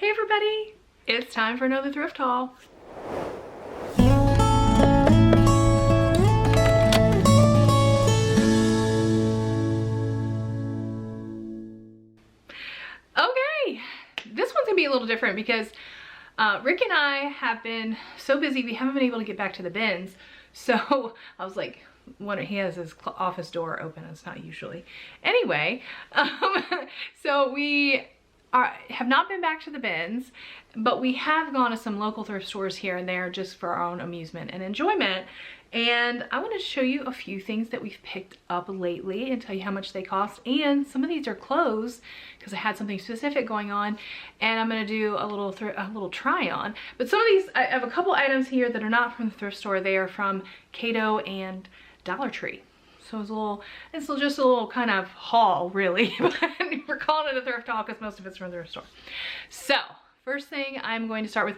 Hey everybody, it's time for another thrift haul. Okay, this one's gonna be a little different because Rick and I have been so busy we haven't been able to get back to the bins. So I was like, he has his office door open, it's not usually. Anyway, so we have not been back to the bins, but we have gone to some local thrift stores here and there just for our own amusement and enjoyment. And I want to show you a few things that we've picked up lately and tell you how much they cost. And some of these are clothes because I had something specific going on, and I'm going to do a little try on. But some of these, I have a couple items here that are not from the thrift store. They are from CATO and Dollar Tree. So it's just a little kind of haul, really. We're calling it a thrift haul because most of it's from the thrift store. So first thing I'm going to start with,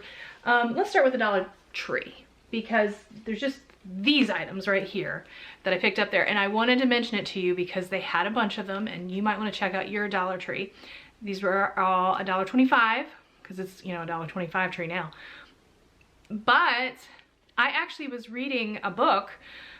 let's start with the Dollar Tree because there's just these items right here that I picked up there. And I wanted to mention it to you because they had a bunch of them and you might want to check out your Dollar Tree. These were all $1.25 because it's, you know, a $1.25 tree now. But I actually was reading a book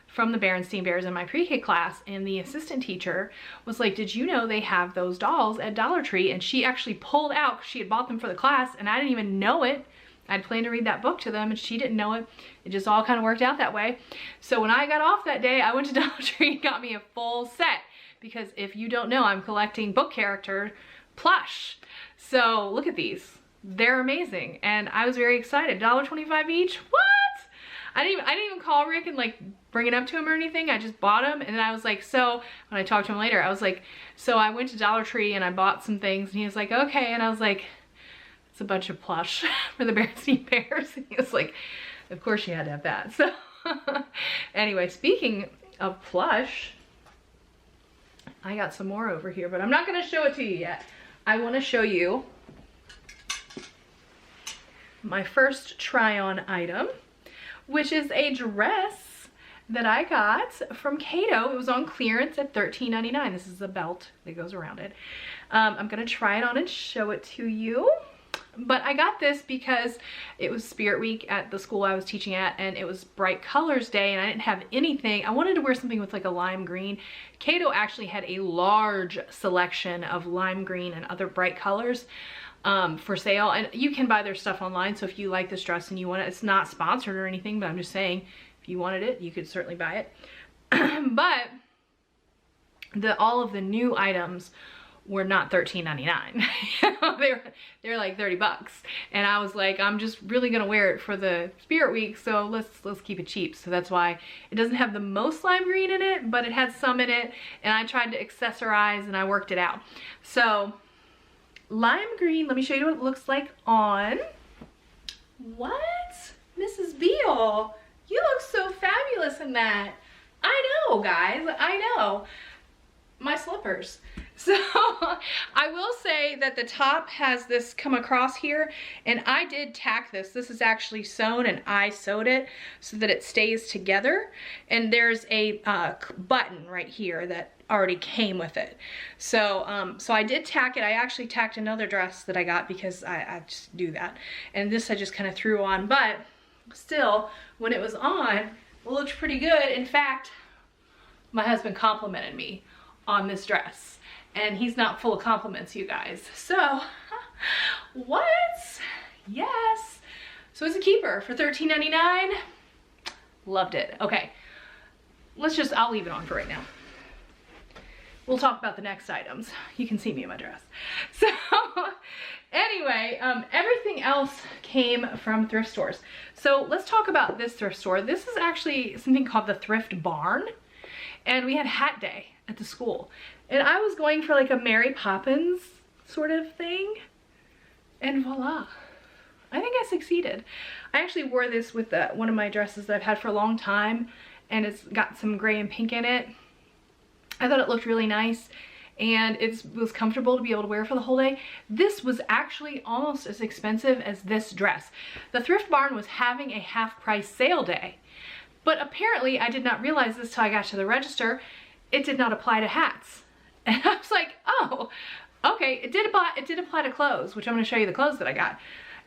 from the Berenstain Bears in my pre-K class, and the assistant teacher was like, did you know they have those dolls at Dollar Tree? And she actually pulled out, because she had bought them for the class and I didn't even know it. I'd planned to read that book to them and she didn't know it. It just all kind of worked out that way. So when I got off that day, I went to Dollar Tree and got me a full set, because if you don't know, I'm collecting book character plush. So look at these, they're amazing. And I was very excited. $1.25 each, what? I didn't even call Rick and like bring it up to him or anything. I just bought them, and then I was like, so when I talked to him later, I was like, so I went to Dollar Tree and I bought some things, and he was like, okay. And I was like, it's a bunch of plush for the Berenstain Bears. And he was like, of course you had to have that. So anyway, speaking of plush, I got some more over here, but I'm not gonna show it to you yet. I wanna show you my first try on item, which is a dress that I got from CATO. It was on clearance at $13.99. This is a belt that goes around it. I'm gonna try it on and show it to you. But I got this because it was Spirit Week at the school I was teaching at, and it was Bright Colors Day, and I didn't have anything. I wanted to wear something with like a lime green. CATO actually had a large selection of lime green and other bright colors for sale, and you can buy their stuff online. So if you like this dress and you want it, it's not sponsored or anything, but I'm just saying if you wanted it, you could certainly buy it. But all of the new items were not $13.99. they're like 30 bucks, and I was like, I'm just really gonna wear it for the Spirit Week, so let's keep it cheap. So that's why it doesn't have the most lime green in it, but it has some in it, and I tried to accessorize and I worked it out. So lime green, let me show you what it looks like on. What? Mrs. Beale, you look so fabulous in that. I know, guys, I know. My slippers. So I will say that the top has this come across here, and I did tack this. This is actually sewn, and I sewed it so that it stays together. And there's a button right here that already came with it. So so I did tack it. I actually tacked another dress that I got because I just do that. And this I just kind of threw on, but still, when it was on, it looked pretty good. In fact, my husband complimented me on this dress, and he's not full of compliments, you guys. So what? Yes. So it's a keeper for $13.99. Loved it. Okay, I'll leave it on for right now. We'll talk about the next items. You can see me in my dress. So anyway, everything else came from thrift stores. So let's talk about this thrift store. This is actually something called the Thrift Barn, and we had hat day at the school, and I was going for like a Mary Poppins sort of thing, and voila, I think I succeeded. I actually wore this with one of my dresses that I've had for a long time, and it's got some gray and pink in it. I thought it looked really nice, and it was comfortable to be able to wear for the whole day. This was actually almost as expensive as this dress. The Thrift Barn was having a half-price sale day, but apparently I did not realize this till I got to the register. It did not apply to hats. And I was like, oh, Okay, it did apply to clothes, which I'm gonna show you the clothes that I got.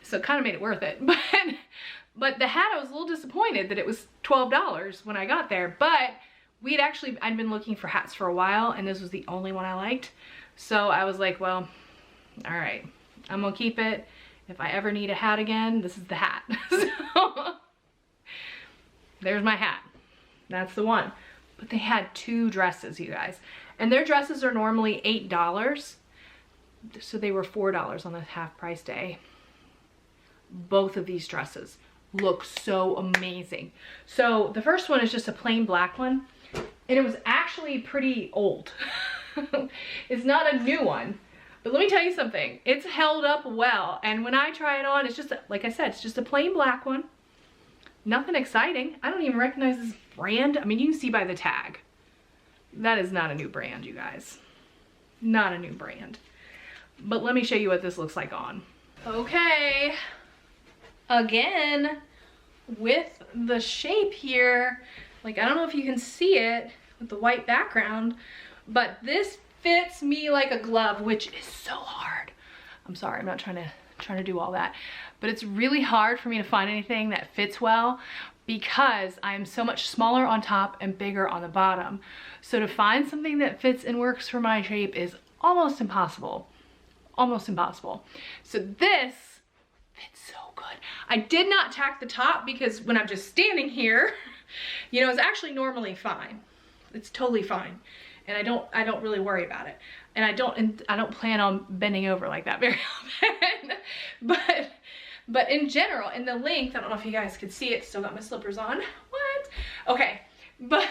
So it kind of made it worth it. But the hat, I was a little disappointed that it was $12 when I got there. But I'd been looking for hats for a while, and this was the only one I liked. So I was like, well, all right, I'm gonna keep it. If I ever need a hat again, this is the hat. So there's my hat. That's the one. But they had 2 dresses, you guys. And their dresses are normally $8. So they were $4 on the half price day. Both of these dresses look so amazing. So the first one is just a plain black one. And it was actually pretty old. It's not a new one. But let me tell you something. It's held up well. And when I try it on, it's just, like I said, it's just a plain black one. Nothing exciting. I don't even recognize this brand. I mean, you can see by the tag. That is not a new brand, you guys. Not a new brand. But let me show you what this looks like on. Okay. Again, with the shape here, like, I don't know if you can see it with the white background, but this fits me like a glove, which is so hard. I'm sorry, I'm not trying to do all that, but it's really hard for me to find anything that fits well because I'm so much smaller on top and bigger on the bottom. So to find something that fits and works for my shape is almost impossible. Almost impossible. So this fits so good. I did not tack the top because when I'm just standing here, you know, it's actually normally fine. It's totally fine. And I don't really worry about it. And I don't plan on bending over like that very often. But in general, in the length, I don't know if you guys could see it, still got my slippers on. What? Okay, but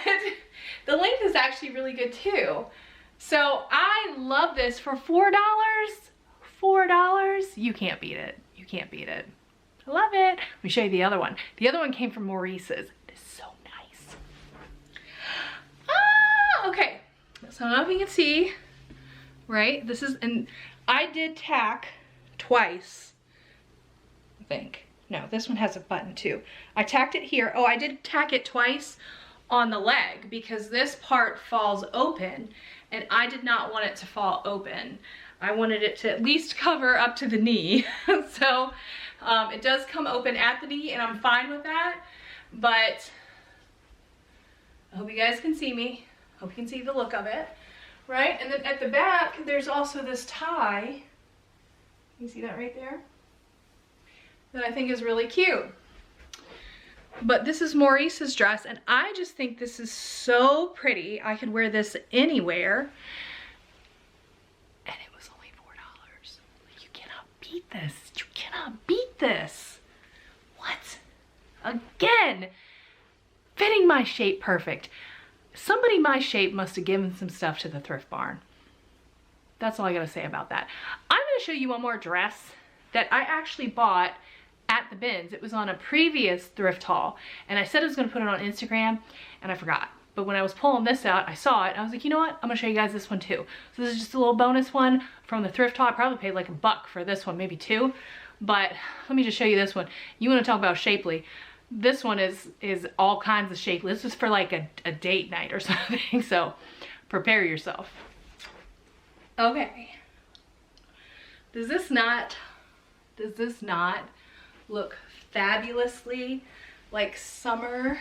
the length is actually really good too. So I love this for $4. $4, you can't beat it. You can't beat it. I love it. Let me show you the other one. The other one came from Maurice's. It is so nice. Ah, okay. So I don't know if you can see, right? This is, and I did tack twice, I think. No, this one has a button too. I tacked it here. Oh, I did tack it twice on the leg because this part falls open and I did not want it to fall open. I wanted it to at least cover up to the knee. So it does come open at the knee and I'm fine with that. But I hope you guys can see me. Hope you can see the look of it, right? And then at the back, there's also this tie. You see that right there? That I think is really cute. But this is Maurice's dress, and I just think this is so pretty. I could wear this anywhere. And it was only $4. You cannot beat this. You cannot beat this. What? Again, fitting my shape perfect. Somebody my shape must have given some stuff to the thrift barn. That's all I gotta say about that. I'm gonna show you one more dress that I actually bought at the bins. It was on a previous thrift haul and I said I was gonna put it on Instagram and I forgot. But when I was pulling this out, I saw it and I was like, you know what? I'm gonna show you guys this one too. So this is just a little bonus one from the thrift haul. I probably paid like $1 for this one, maybe $2. But let me just show you this one. You wanna talk about shapely. This one is all kinds of shapely. This is for like a date night or something. So prepare yourself. Okay. Does this not look fabulously like summer?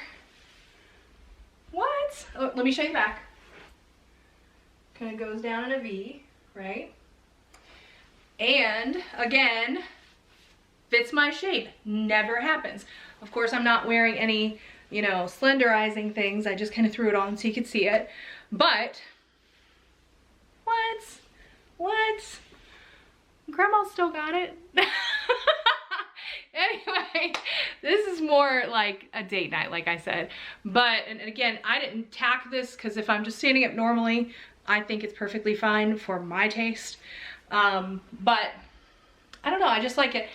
What? Oh, let me show you back. Kind of goes down in a V, right? And again, fits my shape. Never happens. Of course, I'm not wearing any, you know, slenderizing things. I just kind of threw it on so you could see it. But what? Grandma still got it. Anyway, this is more like a date night, like I said. But, and again, I didn't tack this because if I'm just standing up normally, I think it's perfectly fine for my taste. But I don't know, I just like it.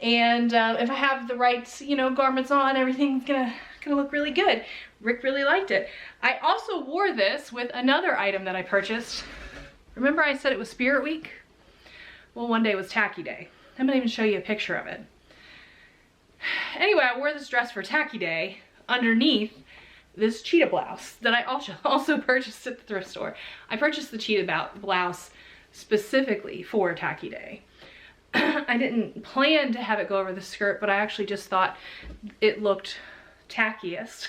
And if I have the right, you know, garments on, everything's gonna look really good. Rick really liked it. I also wore this with another item that I purchased. Remember I said it was Spirit Week? Well, one day was Tacky Day. I'm gonna even show you a picture of it. Anyway, I wore this dress for Tacky Day underneath this cheetah blouse that I also purchased at the thrift store. I purchased the cheetah blouse specifically for tacky day. I didn't plan to have it go over the skirt, but I actually just thought it looked tackiest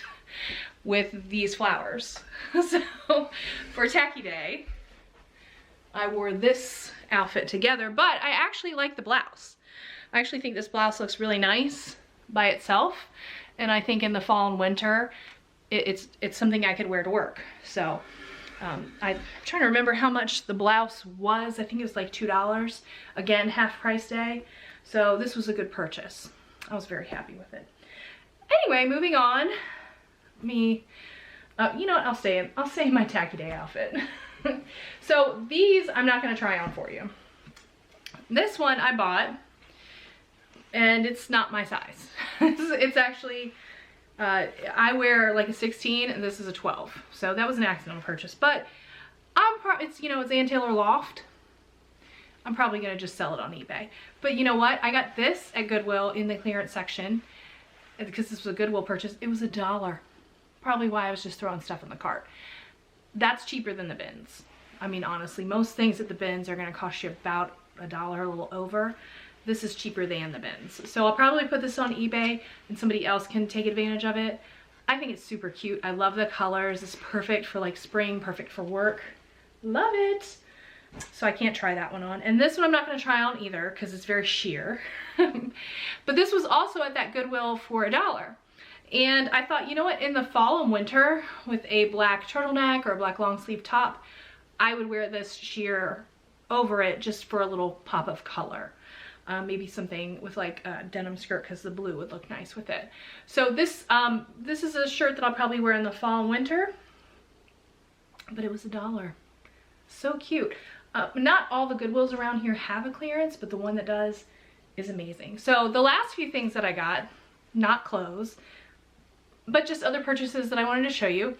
with these flowers. So for tacky day, I wore this outfit together, but I actually like the blouse. I actually think this blouse looks really nice by itself, and I think in the fall and winter it's something I could wear to work. So I'm trying to remember how much the blouse was. I think it was like $2. Again, half price day. So this was a good purchase. I was very happy with it. Anyway, moving on. You know what? I'll stay in my tacky day outfit. So these I'm not going to try on for you. This one I bought, and it's not my size. It's actually, I wear like a 16 and this is a 12. So that was an accidental purchase, but it's, you know, it's Ann Taylor Loft. I'm probably going to just sell it on eBay. But you know what? I got this at Goodwill in the clearance section because this was a Goodwill purchase. It was $1. Probably why I was just throwing stuff in the cart. That's cheaper than the bins. I mean, honestly, most things at the bins are going to cost you about $1, a little over. This is cheaper than the bins. So I'll probably put this on eBay and somebody else can take advantage of it. I think it's super cute. I love the colors. It's perfect for like spring, perfect for work. Love it. So I can't try that one on. And this one I'm not going to try on either because it's very sheer. But this was also at that Goodwill for $1. And I thought, you know what, in the fall and winter with a black turtleneck or a black long sleeve top, I would wear this sheer over it just for a little pop of color. Maybe something with like a denim skirt because the blue would look nice with it. So this is a shirt that I'll probably wear in the fall and winter, but it was $1. So cute. Not all the Goodwills around here have a clearance, but the one that does is amazing. So the last few things that I got, not clothes, but just other purchases that I wanted to show you.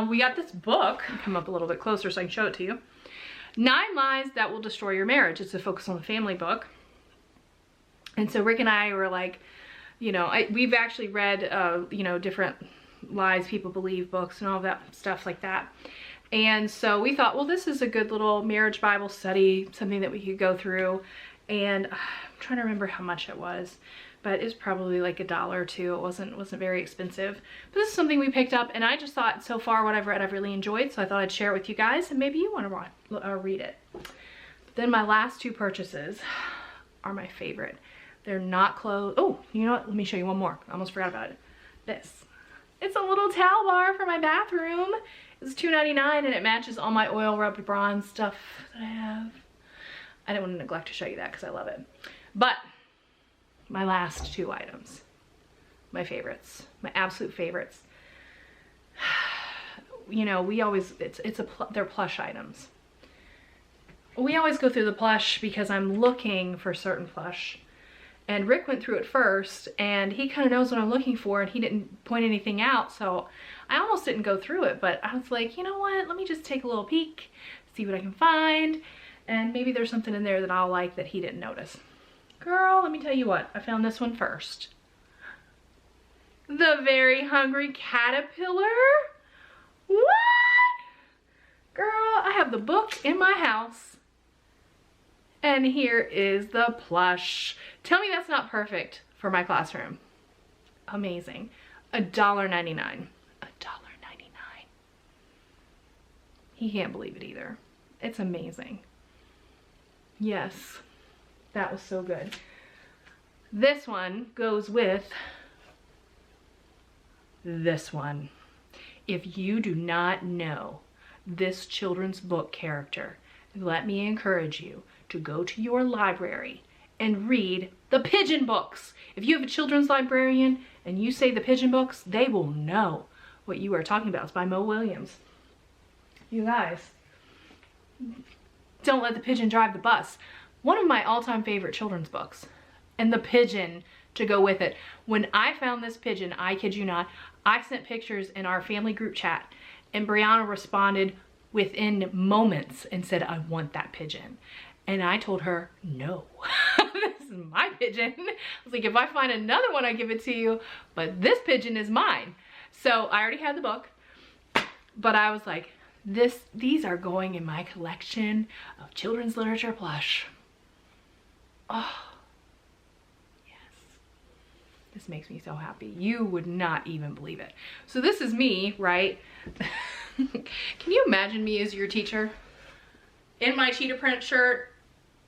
We got this book. I'll come up a little bit closer so I can show it to you. 9 Lies That Will Destroy Your Marriage. It's a Focus on the Family book. And so Rick and I were like, you know, we've actually read, you know, different lies people believe books and all that stuff like that. And so we thought, well, this is a good little marriage Bible study, something that we could go through. And I'm trying to remember how much it was, but it's probably like $1 or $2. It wasn't very expensive. But this is something we picked up, and I just thought so far what I've read I've really enjoyed, so I thought I'd share it with you guys, and maybe you want to read it. But then my last 2 purchases are my favorite. They're not clothes. Oh, you know what? Let me show you one more. I almost forgot about it. This. It's a little towel bar for my bathroom. It's $2.99 and it matches all my oil rubbed bronze stuff that I have. I didn't want to neglect to show you that because I love it. But my last 2 items, my favorites, my absolute favorites. You know, we always, they're plush items. We always go through the plush because I'm looking for certain plush. And Rick went through it first, and he kind of knows what I'm looking for, and he didn't point anything out, so I almost didn't go through it, but I was like, you know what, let me just take a little peek, see what I can find, and maybe there's something in there that I'll like that he didn't notice. Girl, let me tell you what, I found this one first. The Very Hungry Caterpillar? What? Girl, I have the book in my house. And here is the plush. Tell me that's not perfect for my classroom. Amazing. $1.99. $1.99. He can't believe it either. It's amazing. Yes, that was so good. This one goes with this one. If you do not know this children's book character, let me encourage you to go to your library and read the Pigeon books. If you have a children's librarian and you say the Pigeon books, they will know what you are talking about. It's by Mo Williams. You guys, don't let the pigeon drive the bus. One of my all-time favorite children's books, and the pigeon to go with it. When I found this pigeon, I kid you not, I sent pictures in our family group chat, and Brianna responded within moments and said, I want that pigeon. And I told her, no, this is my pigeon. I was like, if I find another one, I give it to you, but this pigeon is mine. So I already had the book, but I was like, These are going in my collection of children's literature plush. Oh, yes. This makes me so happy. You would not even believe it. So this is me, right? Can you imagine me as your teacher? In my cheetah print shirt,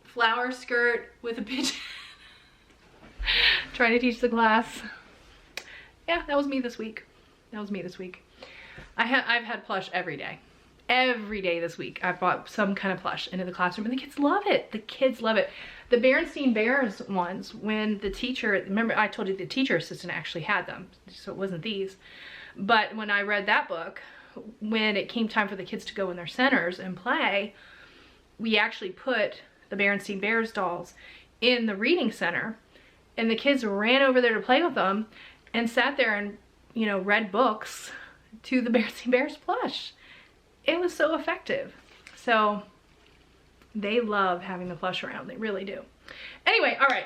flower skirt with a pigeon. Trying to teach the class. Yeah, that was me this week. That was me this week. I've had plush every day. Every day this week I've bought some kind of plush into the classroom, and the kids love it. The kids love it. The Berenstain Bears ones, when the teacher, remember I told you the teacher assistant actually had them, so it wasn't these. But when I read that book, when it came time for the kids to go in their centers and play, we actually put the Berenstain Bears dolls in the reading center, and the kids ran over there to play with them and sat there and, you know, read books to the Berenstain Bears plush. It was so effective. So they love having the plush around. They really do. Anyway, all right.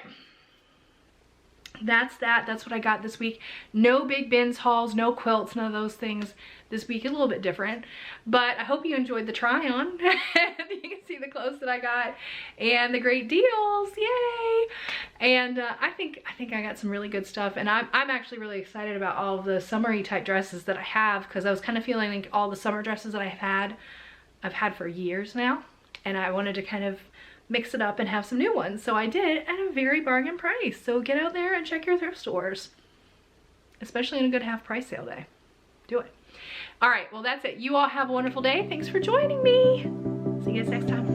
That's that. That's what I got this week. No big bins hauls, no quilts, none of those things this week. A little bit different. But I hope you enjoyed the try on. You can see the clothes that I got and the great deals. Yay! And I think I got some really good stuff. And I'm actually really excited about all of the summery type dresses that I have, because I was kind of feeling like all the summer dresses that I've had for years now. And I wanted to kind of mix it up and have some new ones. So I did at a very bargain price. So get out there and check your thrift stores, especially in a good half price sale day. Do it. All right, well, that's it. You all have a wonderful day. Thanks for joining me. See you guys next time.